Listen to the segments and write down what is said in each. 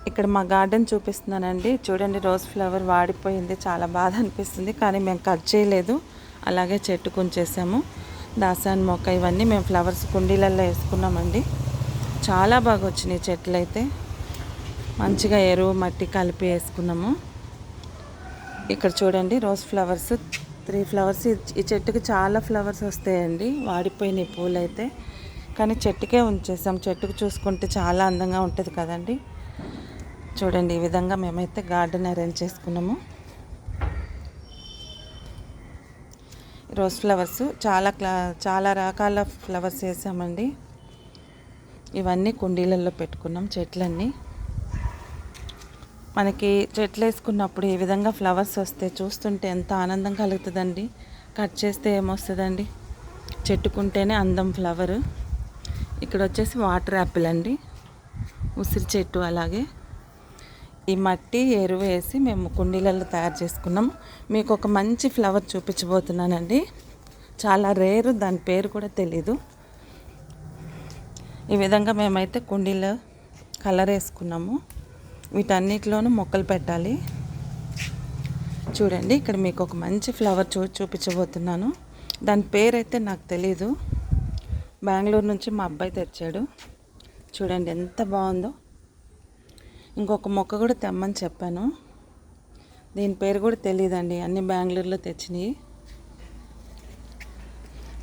ఇక్కడ మా గార్డెన్ చూపిస్తున్నానండి. చూడండి, రోజ్ ఫ్లవర్ వాడిపోయింది. చాలా బాధ అనిపిస్తుంది, కానీ మేము కట్ చేయలేదు, అలాగే చెట్టుకు ఉంచేసాము. దాసాన్ మొక్క ఇవన్నీ మేము ఫ్లవర్స్ కుండీలలో వేసుకున్నామండి. చాలా బాగా వచ్చినాయి చెట్లు అయితే. మంచిగా ఎరువు మట్టి కలిపి వేసుకున్నాము. ఇక్కడ చూడండి, రోజ్ ఫ్లవర్స్ 3 ఫ్లవర్స్. ఈ చెట్టుకి చాలా ఫ్లవర్స్ వస్తాయండి. వాడిపోయినాయి పూలు అయితే, కానీ చెట్టుకే ఉంచేసాం. చెట్టుకు చూసుకుంటే చాలా అందంగా ఉంటుంది కదండి. చూడండి, ఈ విధంగా మేమైతే గార్డెన్ అరేంజ్ చేసుకున్నాము. రోజ్ ఫ్లవర్స్ చాలా రకాల ఫ్లవర్స్ వేసామండి. ఇవన్నీ కుండీలలో పెట్టుకున్నాం చెట్లన్నీ. మనకి చెట్లు వేసుకున్నప్పుడు ఈ విధంగా ఫ్లవర్స్ వస్తే చూస్తుంటే ఎంత ఆనందం కలుగుతుందండి. కట్ చేస్తే ఏమొస్తుందండి, చెట్టుకుంటేనే అందం ఫ్లవరు. ఇక్కడ వచ్చేసి వాటర్ యాపిల్ అండి, ఉసిరి చెట్టు. అలాగే ఈ మట్టి ఎరువు వేసి మేము కుండీలలో తయారు చేసుకున్నాము. మీకు ఒక మంచి ఫ్లవర్ చూపించబోతున్నానండి. చాలా రేరు, దాని పేరు కూడా తెలీదు. ఈ విధంగా మేమైతే కుండీలో కలర్ వేసుకున్నాము. వీటన్నిటిలోనూ మొక్కలు పెట్టాలి. చూడండి, ఇక్కడ మీకు ఒక మంచి ఫ్లవర్ చూపించబోతున్నాను. దాని పేరైతే నాకు తెలీదు. బెంగళూరు నుంచి మా అబ్బాయి తెచ్చాడు. చూడండి ఎంత బాగుందో. ఇంకొక మొక్క కూడా తెమ్మని చెప్పాను. దీని పేరు కూడా తెలియదండి, అన్ని బెంగళూరులో తెచ్చినాయి.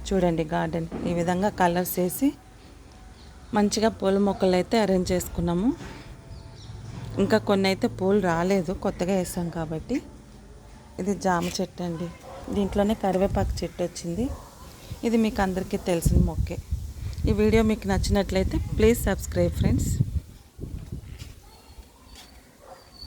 చూడండి, గార్డెన్ ఈ విధంగా కలర్స్ వేసి మంచిగా పూల మొక్కలు అయితే అరేంజ్ చేసుకున్నాము. ఇంకా కొన్ని అయితే పూలు రాలేదు, కొత్తగా వేసాం కాబట్టి. ఇది జామ చెట్టు అండి. దీంట్లోనే కరివేపాకు చెట్టు వచ్చింది. ఇది మీకు అందరికీ తెలిసిన మొక్కే. ఈ వీడియో మీకు నచ్చినట్లయితే ప్లీజ్ సబ్స్క్రైబ్ ఫ్రెండ్స్.